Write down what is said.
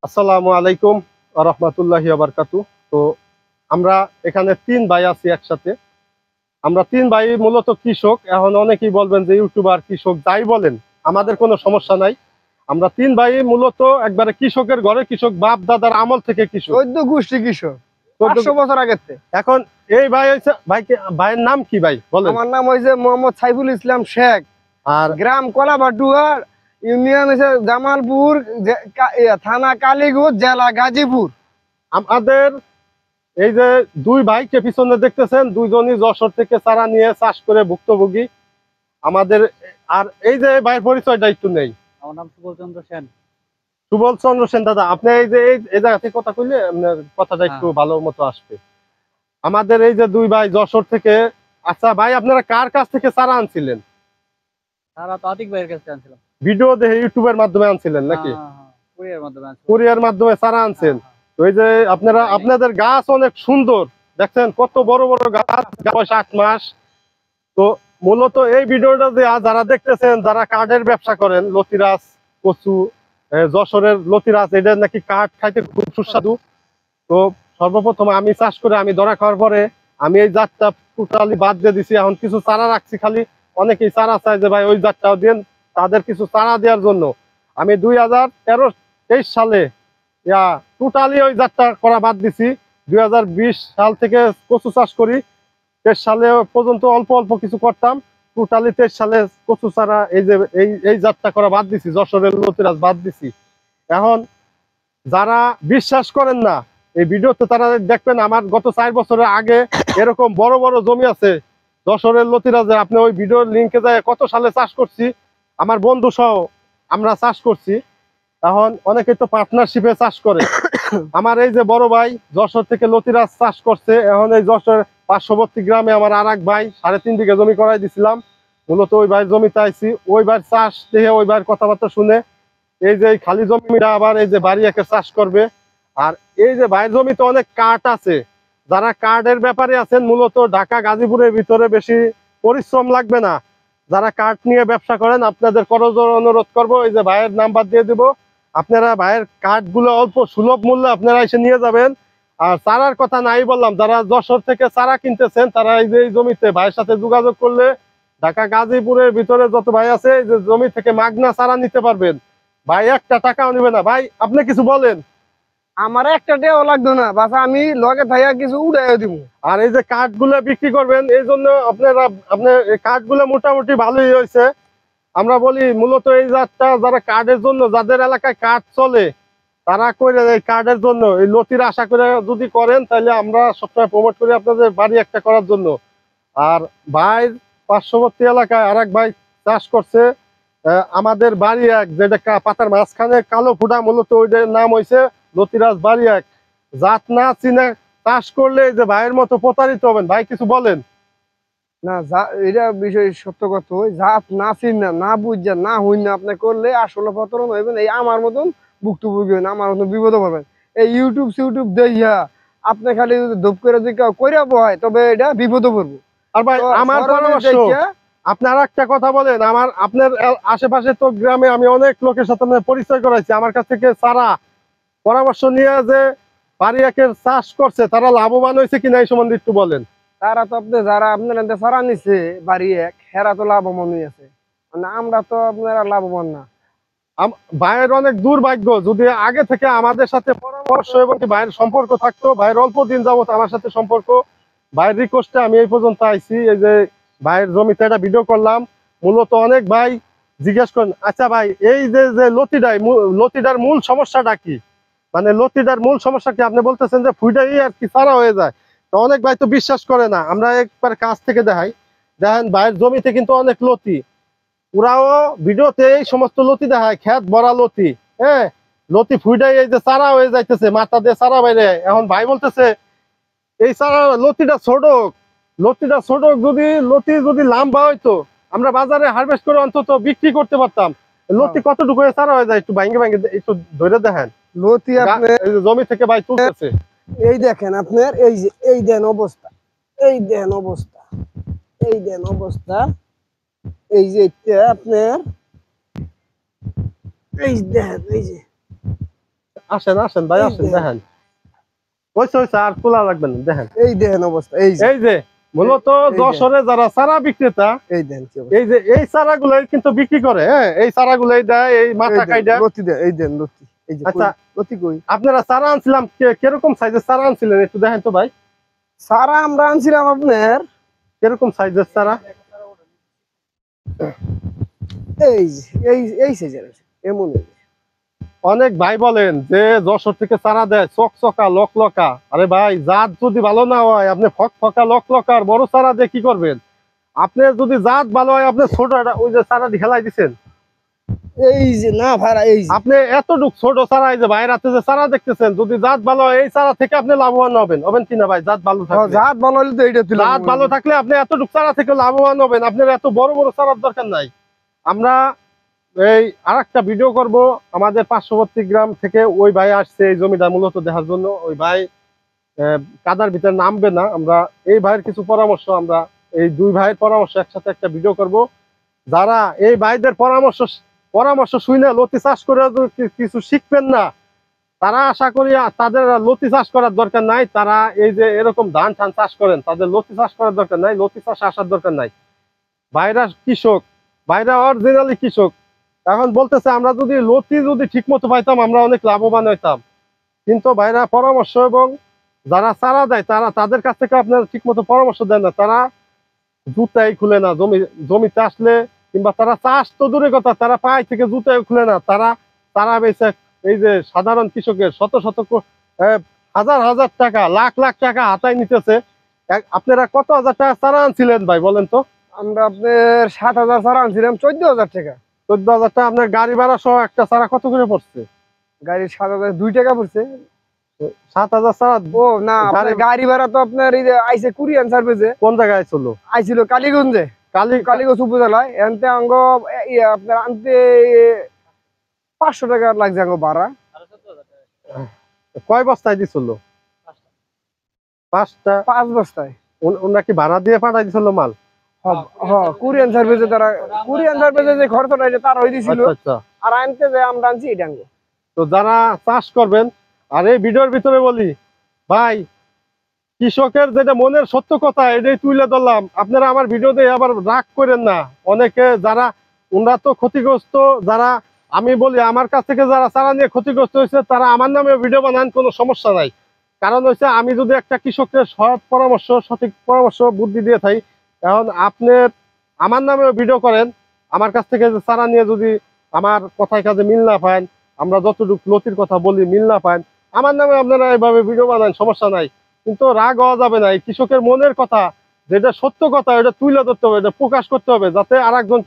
আসসালামু আলাইকুম ওয়া রাহমাতুল্লাহি ওয়া বারাকাতুহু। তো আমরা এখানে ৩ ভাই আছি একসাথে। আমরা ৩ ভাই মূলত কৃষক। এখন অনেকেই বলবেন যে ইউটিউবার, কৃষক যাই বলেন, আমাদের কোনো সমস্যা নাই। আমরা ৩ ভাই মূলত একবারে কৃষকের ঘরে কৃষক, বাপ দাদার আমল থেকে কৃষক। ১৪ গোষ্ঠী কৃষক, ১৪ 500 বছর আগের থেকে। এখন এই ভাই হইছে ভাইয়ের নাম কি ভাই বলেন? আমার নাম হইছে মোহাম্মদ সাইফুল ইসলাম শেখ। আর গ্রাম কলাবাডুয়া, ইউনিয়ন হইছে জামালপুর, থানা কালীগঞ্জ, জেলা গাজীপুর। আমাদের এই যে ২ ভাইকে পিছনে দেখতেছেন, দুইজনই যশোর থেকে চারা নিয়ে চাষ করে ভুক্তভোগী। আমাদের আর এই যে ভাইয়ের পরিচয়টা একটু নেই। আমার নাম সুবল চন্দ্র সেন। সুবল চন্দ্র সেন দাদা, আপনি এই যে এই জায়গা থেকে কথা কইলে আপনার কথাটা একটু ভালো মতো আসবে। আমাদের এই যে ২ ভাই যশোর থেকে। আচ্ছা ভাই, আপনারা কার কাছ থেকে চারা আনছিলেন? তারা তো আতিক ভাইয়ের কাছে আনছিলাম। ভিডিও দেখে ইউটিউবের মাধ্যমে আনছিলেন নাকি? কুরিয়ার মাধ্যমে আনছিলাম। কুরিয়ার মাধ্যমে চারা আনছেন? তো এই যে আপনাদের গাছ অনেক সুন্দর, দেখছেন কত বড় বড় গাছ, বয়স ৮ মাস। তো মূলত এই ভিডিওটা যে যারা দেখতেছেন, যারা কাঠের ব্যবসা করেন, লতিরাজ কচু, যশোরের লতিরাজ, এটা নাকি কাঠ খাইতে খুব সুস্বাদু। তো সর্বপ্রথম আমি চাষ করে আমি ধরা খাওয়ার পরে আমি এই জাতটা টোটালি বাদ দিয়ে দিছি। এখন কিছু চারা রাখছি, খালি অনেকেই চারা চায় যে ভাই ওই জাতটাও দেন। তাদের কিছু চারা দেওয়ার জন্য আমি 2023 সালে টোটালি ওই জাতটা করা বাদ দিছি। 2020 সাল থেকে কচু চাষ করি। 23 সালে পর্যন্ত অল্প অল্প কিছু করতাম। টোটালি 23 সালে কচু চারা এই যে এই জাতটা করা বাদ দিছি, যশোরের লতিরাজ বাদ দিছি। এখন যারা বিশ্বাস করেন না এই ভিডিওতে, তারা দেখবেন আমার গত 4 বছরের আগে এরকম বড় বড় জমি আছে যশোরের লতিরাজে। আপনি ওই ভিডিওর লিঙ্কে যায় কত সালে চাষ করছি, আমার বন্ধু সহ আমরা চাষ করছি। এখন অনেকে তো পার্টনারশিপে চাষ করে। আমার এই যে বড় ভাই যশোর থেকে লতিরাজ চাষ করছে। এখন এই যশোর পার্শ্ববর্তী গ্রামে আমার আর এক ভাই 3.5 বিঘা জমি করাই দিছিলাম। মূলত ওই ভাইয়ের জমিতে আইছি, ওই ভাইয়ের চাষ দেখে, ওই ভাইয়ের কথাবার্তা শুনে এই যে খালি জমিটা আবার এই যে বাড়ি একে চাষ করবে। আর এই যে ভাইয়ের জমিতে অনেক কাঠ আছে। যারা কাঠের ব্যাপারে আছেন, মূলত ঢাকা গাজীপুরের ভিতরে বেশি পরিশ্রম লাগবে না। যারা কাঠ নিয়ে ব্যবসা করেন, আপনাদের করজোড়ে অনুরোধ করবো, এই যে ভাইয়ের নাম্বার দিয়ে দিব, আপনারা ভাইয়ের কাঠগুলো অল্প সুলভ মূল্যে আপনারা এসে নিয়ে যাবেন। আর চারার কথা নাই বললাম, যারা যশোর থেকে চারা কিনতেছেন, তারা এই যে এই জমিতে ভাইয়ের সাথে যোগাযোগ করলে ঢাকা গাজীপুরের ভিতরে যত ভাই আছে, এই যে জমি থেকে মাগনা চারা নিতে পারবেন। ভাই একটা টাকাও নিবে না। ভাই আপনি কিছু বলেন। আমার একটা টাকাও লাগতো না, বাস আমি লগে থাইয়া কিছু উড়াইয়া দিব। আর এই যে কাঠগুলো বিক্রি করবেন, এই জন্য আপনার এই কাঠগুলো মোটামুটি ভালোই হয়েছে। আমরা বলি মূলত এই জাতটা যারা কাঠের জন্য, যাদের এলাকায় কাঠ চলে, তারা করে এই কাঠের জন্য এই লতির আশা করে যদি করেন, তাহলে আমরা সবসময় প্রমোট করি আপনাদের বাড়ি একটা করার জন্য। আর ভাইয়ের পার্শ্ববর্তী এলাকায় আর এক ভাই চাষ করছে, আমাদের বাড়ি এক, যেটা পাতার মাঝখানে কালো ফুটা, মূলত ওইটার নাম হয়েছে লতিরাজ বাড়ি এক। জাত না চিনে চাষ করলে যে ভাইয়ের মতো প্রতারিত হবেন। ভাই কিছু বলেন। না, এটা বিষয় সত্য কথা, ওই জাত না চিন্না, না বুঝা, না হইন না আপনি করলে আসলে প্রতারণ হইবেন। এই আমার মতন ভুক্তভোগী হইন, আমার মতন বিপদ পাবেন। এই ইউটিউব দেখিয়া আপনি খালি যদি ধূপ করে যদি কইরা বহায়, তবে এটা বিপদে পড়বো। আর ভাই আমার পরামর্শ, আপনার একটা কথা বলেন। আপনার আশেপাশে তো গ্রামে আমি অনেক লোকের সাথে পরিচয় করাইছি, আমার কাছ থেকে চারা পরামর্শ নিয়ে যে বাড়ি একের চাষ করছে, তারা লাভবান হয়েছে কিনা এই সম্বন্ধে একটু বলেন। তারা তো আপনি যারা আপনার সারা নিচ্ছে বাড়ি এক, হেরা তো লাভবান আছে, মানে আমরা তো আপনারা লাভবান না। ভাইয়ের অনেক দুর্ভাগ্য, যদি আগে থেকে আমাদের সাথে পরামর্শ এবং ভাইয়ের সম্পর্ক থাকতো। ভাইয়ের অল্প দিন যাবত আমার সাথে সম্পর্ক, ভাইয়ের রিকোয়েস্টে আমি এই পর্যন্ত আইছি। এই যে ভাইয়ের জমিতে একটা ভিডিও করলাম। মূলত অনেক ভাই জিজ্ঞেস করেন, আচ্ছা ভাই এই যে লতিডার মূল সমস্যাটা কি, মানে লতিডার মূল সমস্যা কি? আপনি বলতেছেন যে ফুইটাই আর কি সারা হয়ে যায়। তো অনেক ভাই তো বিশ্বাস করে না। আমরা একবার কাছ থেকে দেখাই, দেখেন ভাইয়ের জমিতে কিন্তু অনেক লতি, ওরাও ভিডিওতে এই সমস্ত লতি দেখায়, খেত ভরা লতি। হ্যাঁ, লতি ফুইটাই এই যে চারা হয়ে যাইতেছে, মাথা দিয়ে চারা বাইরে। এখন ভাই বলতেছে এই চারা লতিটা ছোট, যদি লম্বা হইতো, আমরা বাজারে হারভেস্ট করে অন্তত বিক্রি করতে পারতাম। লতি কতটুকু চারা হয়ে যায় একটু ভাঙ্গে ভাঙ্গে একটু ধরে দেখেন। লতি আপনি জমি থেকে ভাই তুলতেছে, এই দেখেন আপনার, এই যে এই দেন অবস্থা, এই দেন অবস্থা, এই দেন অবস্থা, এই যে আপনার এই দেখেন, এই যে আসেন আসেন ভাই আসেন, দেখেন হইছে আর খোলা লাগবে না, দেখেন এই দেখেন অবস্থা, এই যে এই যে মূলত যশোরে যারা চারা বিক্রেতা, এই দেখেন কি অবস্থা। এই যে এই চারাগুলাই কিন্তু বিক্রি করে, হ্যাঁ এই চারাগুলাই দেয়, এই মাথা কাইডা। লতি দেন, এই দেন লতি, এই যে আচ্ছা। লতি কই আপনারা চারা আনছিলাম কিরকম সাইজের চারা আনছিলেন একটু দেখেন তো ভাই, সারা আমরা আনছিলাম আপনার কিরকম সাইজের চারা? এই যে এই সাইজের এমন। অনেক ভাই বলেন যে যশোর থেকে চারা দেয় চকচকা লকলকা, আরে ভাই জাত যদি ভালো না হয় আপনি ফকফকা লকলকার বড় চারা দিয়ে কি করবেন? আপনি যদি জাত ভালো হয় আপনি ছোট ওই যে চারা ঢেলাই দিচ্ছেন, এই যে না ভাড়া, এই যে আপনি এতটুক ছোট চারা, এই যে ভাইয়ের হাতে যে চারা দেখতেছেন, যদি জাত ভালো হয় এই চারা থেকে আপনি লাভবান হবেন কিনা ভাই? জাত ভালো থাকলে, জাত ভালো হলে তো এইটা তুলে জাত ভালো থাকলে আপনি এতটুক চারা থেকে লাভবান হবেন, আপনার এত বড় বড় চারার দরকার নাই। আমরা এই আরেকটা ভিডিও করব, আমাদের পার্শ্ববর্তী গ্রাম থেকে ওই ভাই আসছে এই জমিটা মূলত দেখার জন্য। ওই ভাই কাদার ভিতরে নামবে না, আমরা এই ভাইয়ের কিছু পরামর্শ, আমরা এই দুই ভাইয়ের পরামর্শ একসাথে একটা ভিডিও করব। যারা এই ভাইদের পরামর্শ শুনে লতি চাষ করে কিছু শিখবেন না, তারা আশা করি তাদের লতি চাষ করার দরকার নাই। তারা এই যে এরকম ধান ঠান চাষ করেন, তাদের লতি চাষ করার দরকার নাই, লতি চাষ আসার দরকার নাই। ভাইরা কৃষক, ভাইরা অরিজিনালি কৃষক। এখন বলতেছে আমরা যদি লতি ঠিক মতো পাইতাম আমরা অনেক লাভবান হইতাম, কিন্তু ভাইরা পরামর্শ এবং যারা চারা দেয় তাদের কাছ থেকে আপনারা ঠিক মতো পরামর্শ দেন না, তারা জুতাই খুলে না জমিতে আসলে, কিংবা তারা চাষ তো দূরের কথা, তারা পায়ে থেকে জুতাই খুলে না, তারা বেচে এই যে সাধারণ কৃষকের শত শত হাজার হাজার টাকা লাখ লাখ টাকা হাতায় নিতেছে। আপনারা কত হাজার টাকা চারা আনছিলেন ভাই বলেন তো? আমরা আপনার 7,000 সারা আনছিলাম, 14,000 টাকা। 14,000 টাকা। আপনার গাড়ি ভাড়া সহ একটা চারা কত করে পড়ছে? গাড়ির 7,002 টাকা পড়ছে। 7,000 চারা? ও না, আপনার গাড়ি ভাড়া তো আপনার এই যে আইসে কুরিয়ান সার্ভিসে। কোন জায়গায় ছিল? আইছিল কালীগঞ্জে, কালীগঞ্জ উপজেলায়। এনতে অঙ্গ আপনার আনতে 500 টাকা লাগছে অঙ্গ ভাড়া। কয় বস্তায় দিছিল? 5টা। 5 বস্তায়। ওনারা কি ভাড়া দিয়ে পাঠাই দিছিল মাল? কুরিয়ান সার্ভিসে, তারা কুরিয়ান সার্ভিসে যে খরচটা এটা তার হয়ে দিছিল। আচ্ছা আচ্ছা। আর আনতে যে আমরা আনছি এটা অঙ্গ। তো যারা চাষ করবেন, আর এই ভিডিওর ভিতরে বলি ভাই, কৃষকের যেটা মনের সত্য কথা এটাই তুলে ধরলাম। আপনারা আমার ভিডিও দিয়ে আবার রাগ করেন না। অনেকে যারা ওনারা তো ক্ষতিগ্রস্ত, যারা আমি বলি আমার কাছ থেকে যারা চারা নিয়ে ক্ষতিগ্রস্ত হয়েছে তারা আমার নামে ভিডিও বানান, কোনো সমস্যা নাই। কারণ হচ্ছে আমি যদি একটা কৃষকের সৎ পরামর্শ, সঠিক পরামর্শ বুদ্ধি দিয়ে থাকি, এখন আপনি আমার নামেও ভিডিও করেন, আমার কাছ থেকে যে চারা নিয়ে যদি আমার কথায় কাজে মিল না পান, আমরা যতটুকু লতির কথা বলি মিল না পান, আমার নামে আপনারা এইভাবে ভিডিও বানান, সমস্যা নাই। কিন্তু রাগ হওয়া যাবে না। এই কৃষকের মনের কথা, যেটা সত্য কথা, এটা তুলে ধরতে হবে, এটা প্রকাশ করতে হবে, যাতে আর একজন